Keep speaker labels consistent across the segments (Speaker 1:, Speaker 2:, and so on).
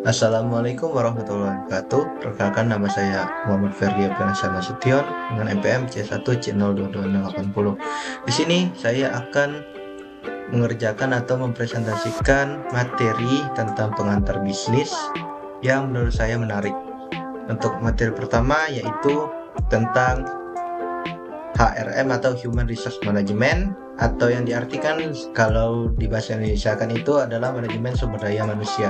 Speaker 1: Assalamualaikum warahmatullahi wabarakatuh. Perkenalkan nama saya Muhammad Ferdi Abdullah Nasution dengan NPM C1C022680. Di sini saya akan mengerjakan atau mempresentasikan materi tentang pengantar bisnis yang menurut saya menarik. Untuk materi pertama yaitu tentang HRM atau Human Resource Management, atau yang diartikan kalau di bahasa Indonesia kan itu adalah manajemen sumber daya manusia.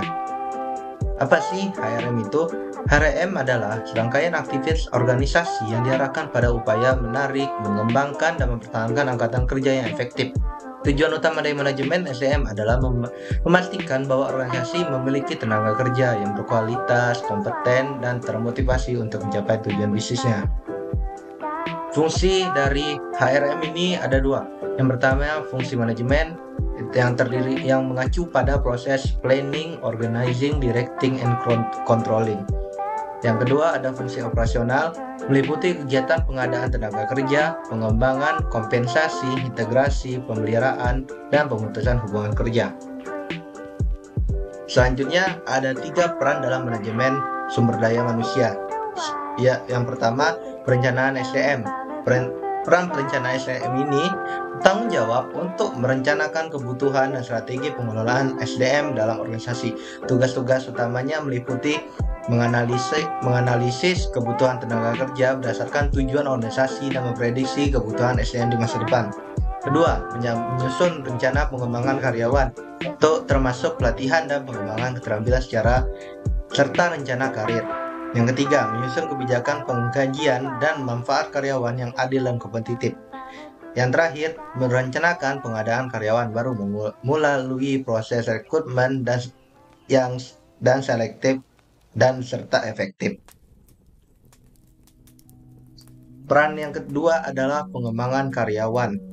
Speaker 1: Apa sih HRM itu? HRM adalah serangkaian aktivitas organisasi yang diarahkan pada upaya menarik, mengembangkan, dan mempertahankan angkatan kerja yang efektif. Tujuan utama dari manajemen SDM adalah memastikan bahwa organisasi memiliki tenaga kerja yang berkualitas, kompeten, dan termotivasi untuk mencapai tujuan bisnisnya. Fungsi dari HRM ini ada dua. Yang pertama, fungsi manajemen yang mengacu pada proses planning, organizing, directing, and controlling. Yang kedua ada fungsi operasional, meliputi kegiatan pengadaan tenaga kerja, pengembangan, kompensasi, integrasi, pemeliharaan, dan pemutusan hubungan kerja. Selanjutnya ada 3 peran dalam manajemen sumber daya manusia. Ya, yang pertama perencanaan SDM. Peran perencanaan SDM ini bertanggung jawab untuk merencanakan kebutuhan dan strategi pengelolaan SDM dalam organisasi. Tugas-tugas utamanya meliputi menganalisis kebutuhan tenaga kerja berdasarkan tujuan organisasi dan memprediksi kebutuhan SDM di masa depan. Kedua, menyusun rencana pengembangan karyawan, termasuk pelatihan dan pengembangan keterampilan serta rencana karir. Yang ketiga, menyusun kebijakan penggajian dan manfaat karyawan yang adil dan kompetitif. Yang terakhir, merencanakan pengadaan karyawan baru melalui proses rekrutmen dan selektif dan serta efektif. Peran yang kedua adalah pengembangan karyawan.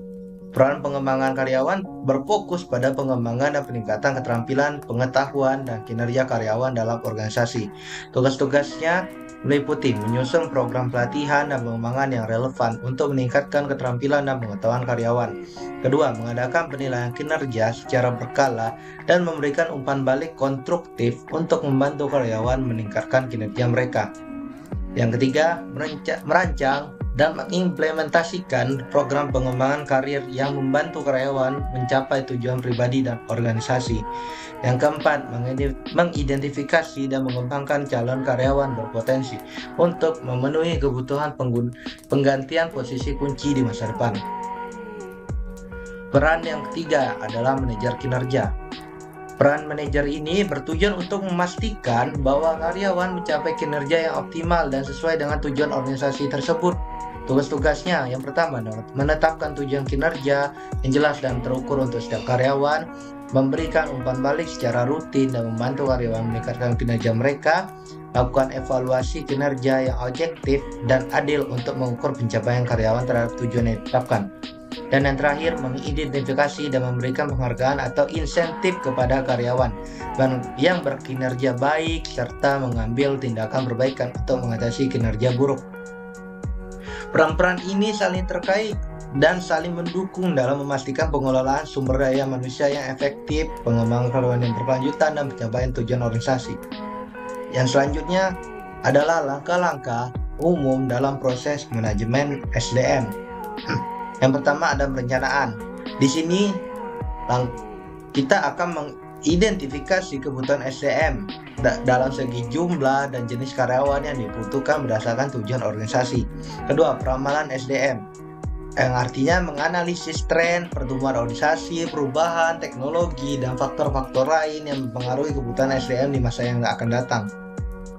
Speaker 1: Peran pengembangan karyawan berfokus pada pengembangan dan peningkatan keterampilan, pengetahuan, dan kinerja karyawan dalam organisasi. Tugas-tugasnya meliputi menyusun program pelatihan dan pengembangan yang relevan untuk meningkatkan keterampilan dan pengetahuan karyawan. Kedua, mengadakan penilaian kinerja secara berkala dan memberikan umpan balik konstruktif untuk membantu karyawan meningkatkan kinerja mereka. Yang ketiga, merancang dan mengimplementasikan program pengembangan karir yang membantu karyawan mencapai tujuan pribadi dan organisasi. Yang keempat, mengidentifikasi dan mengembangkan calon karyawan berpotensi untuk memenuhi kebutuhan penggantian posisi kunci di masa depan. Peran yang ketiga adalah manajer kinerja. Peran manajer ini bertujuan untuk memastikan bahwa karyawan mencapai kinerja yang optimal dan sesuai dengan tujuan organisasi tersebut. Tugas-tugasnya yang pertama, menetapkan tujuan kinerja yang jelas dan terukur untuk setiap karyawan, memberikan umpan balik secara rutin dan membantu karyawan meningkatkan kinerja mereka, lakukan evaluasi kinerja yang objektif dan adil untuk mengukur pencapaian karyawan terhadap tujuan yang ditetapkan. Dan yang terakhir, mengidentifikasi dan memberikan penghargaan atau insentif kepada karyawan yang berkinerja baik serta mengambil tindakan perbaikan untuk mengatasi kinerja buruk. Peran-peran ini saling terkait dan saling mendukung dalam memastikan pengelolaan sumber daya manusia yang efektif, pengembangan karyawan yang berkelanjutan, dan pencapaian tujuan organisasi. Yang selanjutnya adalah langkah-langkah umum dalam proses manajemen SDM. Yang pertama ada perencanaan. Di sini kita akan mengidentifikasi kebutuhan SDM dalam segi jumlah dan jenis karyawan yang dibutuhkan berdasarkan tujuan organisasi. Kedua, peramalan SDM, yang artinya menganalisis tren, pertumbuhan organisasi, perubahan teknologi, dan faktor-faktor lain yang mempengaruhi kebutuhan SDM di masa yang akan datang.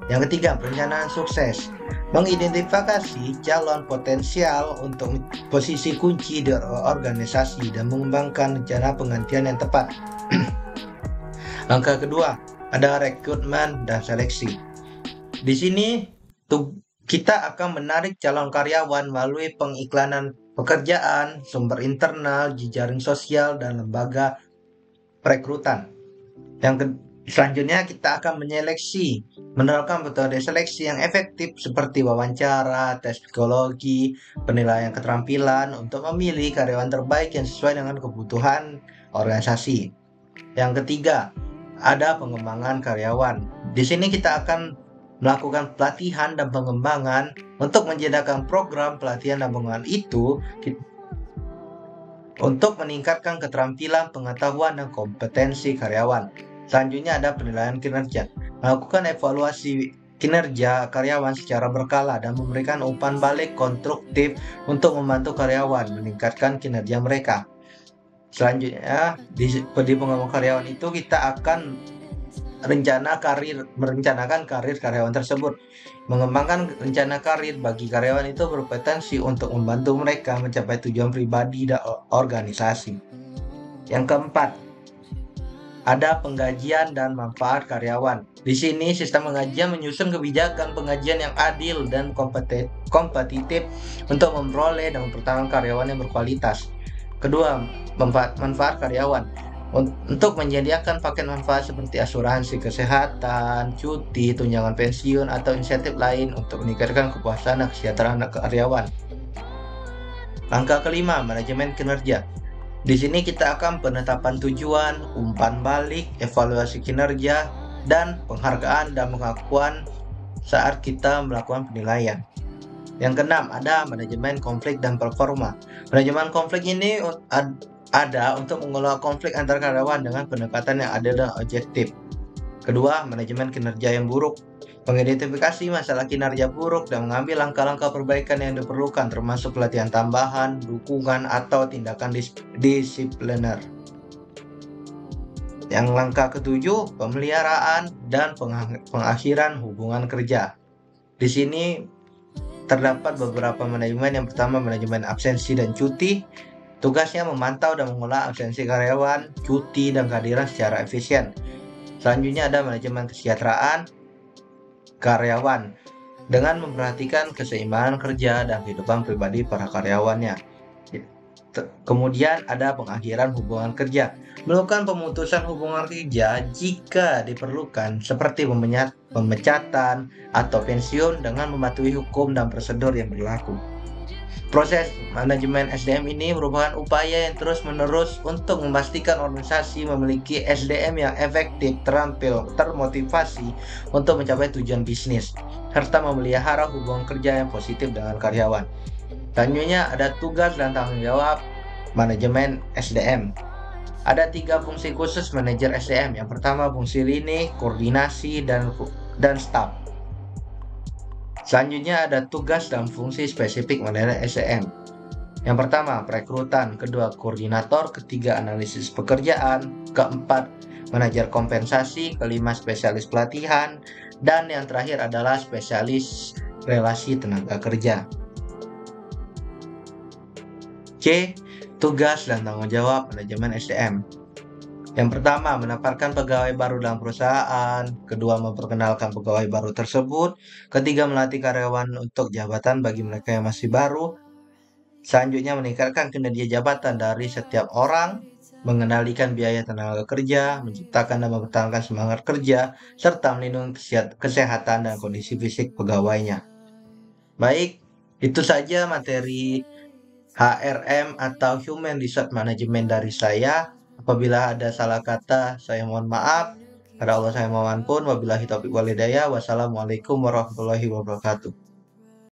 Speaker 1: Yang ketiga, perencanaan sukses, mengidentifikasi calon potensial untuk posisi kunci di organisasi dan mengembangkan rencana penggantian yang tepat. Langkah kedua ada rekrutmen dan seleksi. Di sini kita akan menarik calon karyawan melalui pengiklanan pekerjaan, sumber internal, jejaring sosial, dan lembaga perekrutan. Selanjutnya kita akan menerapkan metode seleksi yang efektif seperti wawancara, tes psikologi, penilaian keterampilan untuk memilih karyawan terbaik yang sesuai dengan kebutuhan organisasi. Yang ketiga ada pengembangan karyawan. Di sini kita akan melakukan pelatihan dan pengembangan. Untuk menjadikan program pelatihan dan pengembangan itu untuk meningkatkan keterampilan, pengetahuan, dan kompetensi karyawan. Selanjutnya ada penilaian kinerja. Melakukan evaluasi kinerja karyawan secara berkala dan memberikan umpan balik konstruktif untuk membantu karyawan meningkatkan kinerja mereka. Selanjutnya di pengembangan karyawan itu kita akan merencanakan karir karyawan tersebut. Mengembangkan rencana karir bagi karyawan itu berpotensi untuk membantu mereka mencapai tujuan pribadi dan organisasi. Yang keempat, ada penggajian dan manfaat karyawan. Di sini sistem penggajian menyusun kebijakan penggajian yang adil dan kompetitif untuk memperoleh dan mempertahankan karyawan yang berkualitas. Kedua, manfaat karyawan. Untuk menyediakan paket manfaat seperti asuransi kesehatan, cuti, tunjangan pensiun, atau insentif lain untuk meningkatkan kepuasan dan kesejahteraan karyawan. Langkah kelima, manajemen kinerja. Di sini kita akan penetapan tujuan, umpan balik, evaluasi kinerja, dan penghargaan dan pengakuan saat kita melakukan penilaian. Yang keenam, ada manajemen konflik dan performa. Manajemen konflik ini ada untuk mengelola konflik antar karyawan dengan pendekatan yang adil dan objektif. Kedua, manajemen kinerja yang buruk. Mengidentifikasi masalah kinerja buruk dan mengambil langkah-langkah perbaikan yang diperlukan, termasuk pelatihan tambahan, dukungan, atau tindakan disipliner. Yang langkah ketujuh, pemeliharaan dan pengakhiran hubungan kerja. Di sini terdapat beberapa manajemen. Yang pertama, manajemen absensi dan cuti. Tugasnya memantau dan mengolah absensi karyawan, cuti, dan kehadiran secara efisien. Selanjutnya ada manajemen kesejahteraan karyawan dengan memperhatikan keseimbangan kerja dan kehidupan pribadi para karyawannya. Kemudian ada pengakhiran hubungan kerja. Melakukan pemutusan hubungan kerja jika diperlukan seperti pemecatan atau pensiun dengan mematuhi hukum dan prosedur yang berlaku. Proses manajemen SDM ini merupakan upaya yang terus-menerus untuk memastikan organisasi memiliki SDM yang efektif, terampil, termotivasi untuk mencapai tujuan bisnis, serta memelihara hubungan kerja yang positif dengan karyawan. Selanjutnya ada tugas dan tanggung jawab manajemen SDM. Ada 3 fungsi khusus manajer SDM. Yang pertama, fungsi lini, koordinasi, dan staf. Selanjutnya ada tugas dan fungsi spesifik manajer SDM. Yang pertama, perekrutan. Kedua, koordinator. Ketiga, analisis pekerjaan. Keempat, manajer kompensasi. Kelima, spesialis pelatihan. Dan yang terakhir adalah spesialis relasi tenaga kerja. C. Tugas dan tanggung jawab manajemen SDM. Yang pertama, mendapatkan pegawai baru dalam perusahaan. Kedua, memperkenalkan pegawai baru tersebut. Ketiga, melatih karyawan untuk jabatan bagi mereka yang masih baru. Selanjutnya, meningkatkan kinerja jabatan dari setiap orang, mengendalikan biaya tenaga kerja, menciptakan dan mempertahankan semangat kerja, serta melindungi kesehatan dan kondisi fisik pegawainya. Baik, itu saja materi HRM atau Human Resource Management dari saya. Apabila ada salah kata, saya mohon maaf. Pada Allah saya mohon ampun. Wabillahi taufiq wal hidayah. Wassalamualaikum warahmatullahi wabarakatuh.